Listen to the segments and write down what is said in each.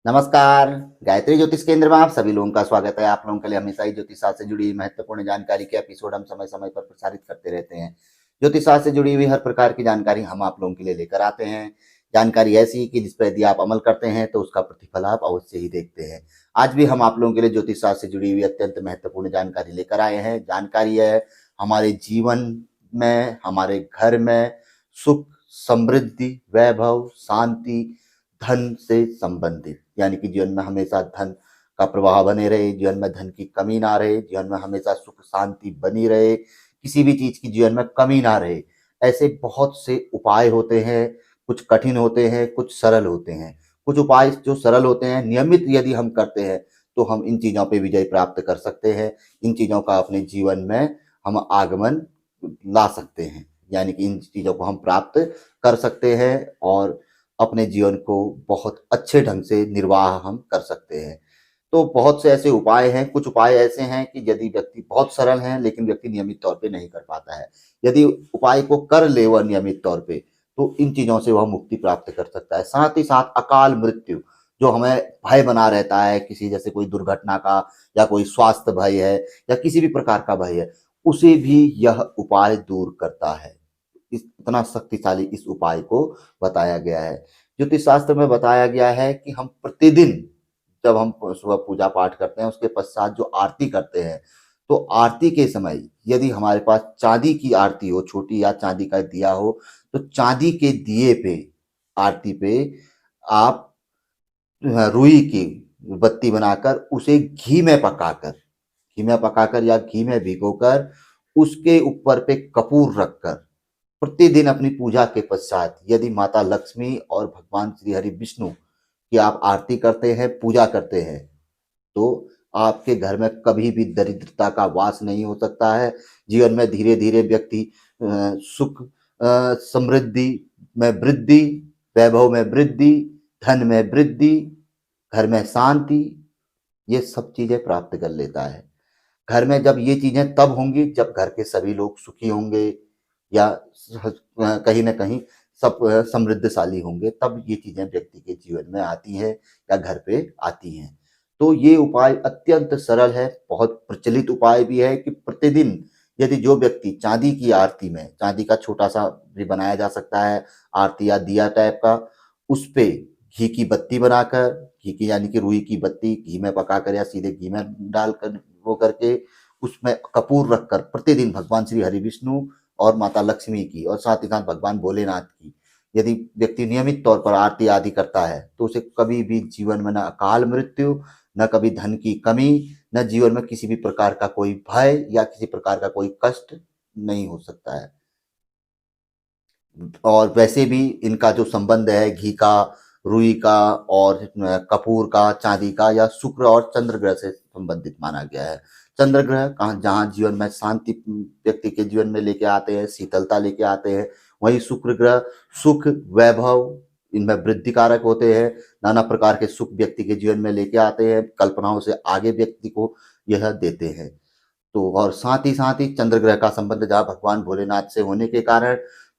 नमस्कार। गायत्री ज्योतिष केंद्र में आप सभी लोगों का स्वागत है। आप लोगों के लिए हमेशा ही ज्योतिष शास्त्र से जुड़ी महत्वपूर्ण जानकारी के एपिसोड हम समय समय पर प्रसारित करते रहते हैं। ज्योतिष शास्त्र से जुड़ी हुई हर प्रकार की जानकारी हम आप लोगों के लिए लेकर आते हैं। जानकारी ऐसी कि जिस पर यदि आप अमल करते हैं तो उसका प्रतिफल आप अवश्य ही देखते हैं। आज भी हम आप लोगों के लिए ज्योतिष शास्त्र से जुड़ी हुई अत्यंत महत्वपूर्ण जानकारी लेकर आए हैं। जानकारी है हमारे जीवन में, हमारे घर में सुख, समृद्धि, वैभव, शांति, धन से संबंधित, यानी कि जीवन में हमेशा धन का प्रवाह बने रहे, जीवन में धन की कमी ना रहे, जीवन में हमेशा सुख शांति बनी रहे, किसी भी चीज की जीवन में कमी ना रहे। ऐसे बहुत से उपाय होते हैं। कुछ कठिन होते हैं, कुछ सरल होते हैं। कुछ उपाय जो सरल होते हैं, नियमित यदि हम करते हैं तो हम इन चीजों पे विजय प्राप्त कर सकते हैं। इन चीजों का अपने जीवन में हम आगमन ला सकते हैं, यानी कि इन चीजों को हम प्राप्त कर सकते हैं और अपने जीवन को बहुत अच्छे ढंग से निर्वाह हम कर सकते हैं। तो बहुत से ऐसे उपाय हैं। कुछ उपाय ऐसे हैं कि यदि व्यक्ति बहुत सरल हैं लेकिन व्यक्ति नियमित तौर पे नहीं कर पाता है। यदि उपाय को कर ले वह नियमित तौर पे, तो इन चीजों से वह मुक्ति प्राप्त कर सकता है। साथ ही साथ अकाल मृत्यु जो हमें भय बना रहता है, किसी जैसे कोई दुर्घटना का या कोई स्वास्थ्य भय है या किसी भी प्रकार का भय है, उसे भी यह उपाय दूर करता है। इतना शक्तिशाली इस उपाय को बताया गया है। ज्योतिष शास्त्र में बताया गया है कि हम प्रतिदिन जब हम सुबह पूजा पाठ करते हैं उसके पश्चात जो आरती करते हैं, तो आरती के समय यदि हमारे पास चांदी की आरती हो, छोटी या चांदी का दिया हो, तो चांदी के दिए पे, आरती पे आप रुई की बत्ती बनाकर उसे घी में पकाकर या घी में भिगोकर उसके ऊपर पे कपूर रखकर प्रतिदिन अपनी पूजा के पश्चात यदि माता लक्ष्मी और भगवान श्री हरि विष्णु की आप आरती करते हैं, पूजा करते हैं, तो आपके घर में कभी भी दरिद्रता का वास नहीं हो सकता है। जीवन में धीरे धीरे व्यक्ति सुख, समृद्धि में वृद्धि, वैभव में वृद्धि, धन में वृद्धि, घर में शांति, ये सब चीजें प्राप्त कर लेता है। घर में जब ये चीजें तब होंगी जब घर के सभी लोग सुखी होंगे या कहीं ना कहीं सब समृद्धशाली होंगे, तब ये चीजें व्यक्ति के जीवन में आती हैं या घर पे आती हैं। तो ये उपाय अत्यंत सरल है, बहुत प्रचलित उपाय भी है कि प्रतिदिन यदि जो व्यक्ति चांदी की आरती में, चांदी का छोटा सा भी बनाया जा सकता है आरती या दिया टाइप का, उस पे घी की बत्ती बनाकर, घी की यानी कि रुई की बत्ती घी में पकाकर या सीधे घी में डालकर वो करके उसमें कपूर रखकर प्रतिदिन भगवान श्री हरि विष्णु और माता लक्ष्मी की और साथ ही साथ भगवान भोलेनाथ की यदि व्यक्ति नियमित तौर पर आरती आदि करता है, तो उसे कभी भी जीवन में न अकाल मृत्यु, न कभी धन की कमी, न जीवन में किसी भी प्रकार का कोई भय या किसी प्रकार का कोई कष्ट नहीं हो सकता है। और वैसे भी इनका जो संबंध है घी का, रुई का और कपूर का, चांदी का, या शुक्र और चंद्र ग्रह से संबंधित माना गया है। चंद्र ग्रह कहाँ जहाँ जीवन में शांति व्यक्ति के जीवन में लेके आते हैं, शीतलता लेके आते हैं, वहीं शुक्र ग्रह सुख, वैभव, इनमें वृद्धि कारक होते हैं। नाना प्रकार के सुख व्यक्ति के जीवन में लेके आते हैं, कल्पनाओं से आगे व्यक्ति को यह देते हैं। तो और साथ ही चंद्र ग्रह का संबंध जहाँ भगवान भोलेनाथ से होने के कारण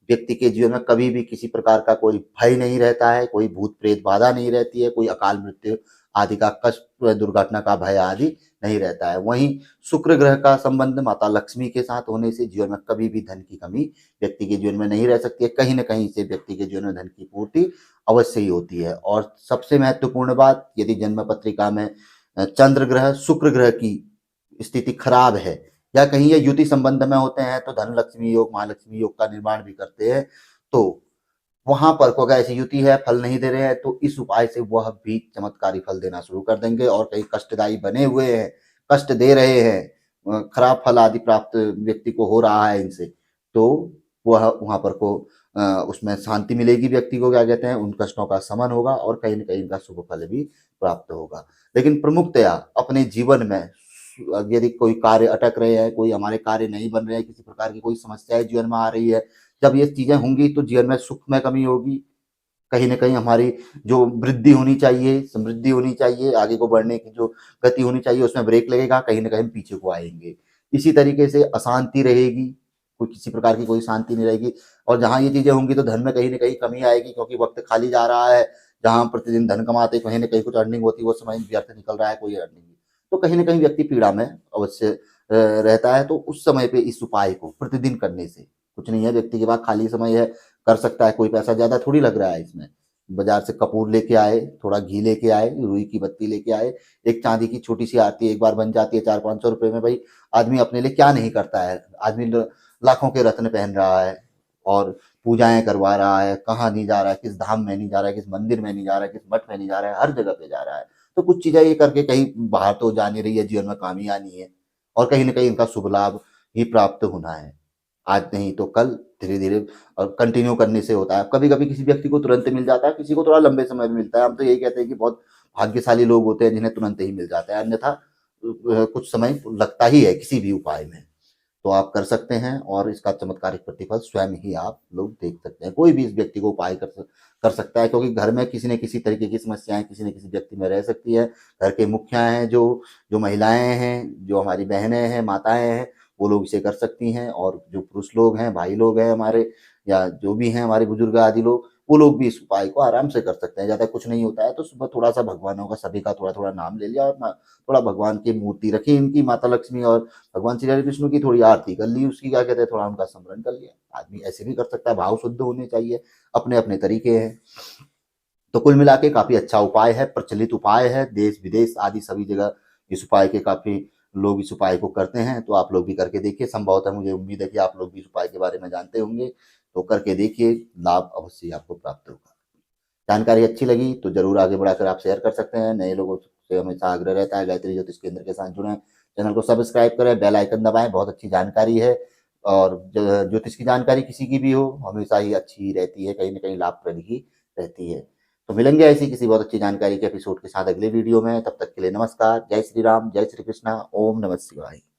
व्यक्ति के जीवन में कभी भी किसी प्रकार का कोई भय नहीं रहता है, कोई भूत प्रेत बाधा नहीं रहती है, कोई अकाल मृत्यु आदि का कष्ट, दुर्घटना का भय आदि नहीं रहता है। वहीं शुक्र ग्रह का संबंध माता लक्ष्मी के साथ होने से जीवन में कभी भी धन की कमी व्यक्ति के जीवन में नहीं रह सकती है। कहीं ना कहीं से व्यक्ति के जीवन में धन की पूर्ति अवश्य ही होती है। और सबसे महत्वपूर्ण बात, यदि जन्म पत्रिका में चंद्र ग्रह शुक्र ग्रह की स्थिति खराब है या कहीं ये युति संबंध में होते हैं, तो धन लक्ष्मी योग, महालक्ष्मी योग का निर्माण भी करते हैं। तो वहां पर को अगर ऐसी युति है, फल नहीं दे रहे हैं, तो इस उपाय से वह भी चमत्कारी फल देना शुरू कर देंगे। और कहीं कष्टदायी बने हुए हैं, कष्ट दे रहे हैं, खराब फल आदि प्राप्त व्यक्ति को हो रहा है इनसे, तो वह वहां पर को उसमें शांति मिलेगी व्यक्ति को, क्या कहते हैं, उन कष्टों का शमन होगा और कहीं ना कहीं इनका शुभ फल भी प्राप्त होगा। लेकिन प्रमुखतया अपने जीवन में यदि कोई कार्य अटक रहे हैं, कोई हमारे कार्य नहीं बन रहे हैं, किसी प्रकार की कोई समस्याएं जीवन में आ रही है, जब ये चीजें होंगी तो जीवन में सुख में कमी होगी, कहीं ना कहीं हमारी जो वृद्धि होनी चाहिए, समृद्धि होनी चाहिए, आगे को बढ़ने की जो गति होनी चाहिए उसमें ब्रेक लगेगा, कहीं ना कहीं हम पीछे को आएंगे। इसी तरीके से अशांति रहेगी, कोई किसी प्रकार की कोई शांति नहीं रहेगी। और जहां ये चीजें होंगी तो धन में कहीं ना कहीं कमी आएगी, क्योंकि वक्त खाली जा रहा है। जहाँ हम प्रतिदिन धन कमाते, कहीं न कहीं कुछ अर्निंग होती है, वो समय व्यर्थ निकल रहा है, कोई अर्निंग नहीं। तो कहीं न कहीं व्यक्ति पीड़ा में अवश्य रहता है। तो उस समय पे इस उपाय को प्रतिदिन करने से कुछ नहीं है, व्यक्ति के पास खाली समय है, कर सकता है, कोई पैसा ज़्यादा थोड़ी लग रहा है इसमें। बाज़ार से कपूर लेके आए, थोड़ा घी लेके आए, रुई की बत्ती लेके आए, एक चांदी की छोटी-सी आरती एक बार बन जाती है 400-500 रुपए में, भई आदमी अपने लिए क्या नहीं करता है। आदमी ल लाखों के रत्न पहन रहा है और पूजाएँ करवा रहा है, कहाँ नहीं जा रहा है, किस धाम में नहीं जा रहा है, किस मंदिर में नहीं जा रहा है, किस मठ में नहीं जा रहा है, हर जगह पे जा रहा है। तो कुछ चीज़ें ये करके कहीं बाहर तो जा नहीं रही है, जीवन में काम ही आनी है और कहीं न कहीं इनका शुभ लाभ ही प्राप्त होना है। आज नहीं तो कल, धीरे-धीरे और कंटिन्यू करने से होता है। कभी-कभी किसी व्यक्ति को तुरंत मिल जाता है, किसी को थोड़ा लंबे समय में मिलता है। हम तो यही कहते हैं कि बहुत भाग्यशाली लोग होते हैं जिन्हें तुरंत ही मिल जाता है, अन्यथा कुछ समय लगता ही है किसी भी उपाय में। तो आप कर सकते हैं और इसका चमत्कारिक प्रतिफल स्वयं ही आप लोग देख सकते हैं। कोई भी इस व्यक्ति को उपाय कर सकता है, क्योंकि घर में किसी न किसी तरीके की समस्याएँ किसी न किसी व्यक्ति में रह सकती है। घर के मुखिया हैं, जो महिलाएँ हैं, जो हमारी बहनें हैं, माताएँ हैं, वो लोग इसे कर सकती हैं और जो पुरुष लोग हैं, भाई लोग हैं हमारे या जो भी हैं हमारे बुजुर्ग आदि लोग, वो लोग भी इस उपाय को आराम से कर सकते हैं। ज़्यादा कुछ नहीं होता है, तो सुबह थोड़ा-सा भगवानों का सभी का थोड़ा-थोड़ा नाम ले लिया और ना थोड़ा भगवान की मूर्ति रखी इनकी, माता लक्ष्मी और भगवान श्री हरि विष्णु की थोड़ी आरती कर ली, उसकी क्या कहते हैं, थोड़ा उनका स्मरण कर लिया। आदमी ऐसे भी कर सकता है, भाव शुद्ध होने चाहिए, अपने-अपने तरीके हैं। तो कुल मिला के काफ़ी अच्छा उपाय है, प्रचलित उपाय है, देश-विदेश आदि सभी जगह इस उपाय के काफ़ी लोग इस उपाय को करते हैं, तो आप लोग भी करके देखिए। संभवतः मुझे उम्मीद है कि आप लोग भी इस उपाय के बारे में जानते होंगे, तो करके देखिए, लाभ अवश्य ही आपको प्राप्त होगा। जानकारी अच्छी लगी तो ज़रूर आगे बढ़ाकर आप शेयर कर सकते हैं। नए लोगों से हमेशा आग्रह रहता है गायत्री ज्योतिष केंद्र के साथ जुड़ें, चैनल को सब्सक्राइब करें, बेल आइकन दबाएँ, बहुत अच्छी जानकारी है और ज ज्योतिष की जानकारी किसी की भी हो, हमेशा ही अच्छी ही रहती है, कहीं न कहीं लाभप्रद ही रहती है। तो मिलेंगे ऐसी किसी बहुत अच्छी जानकारी के एपिसोड के साथ अगले वीडियो में, तब तक के लिए नमस्कार, जय श्री राम, जय श्री कृष्णा, ओम नमः शिवाय।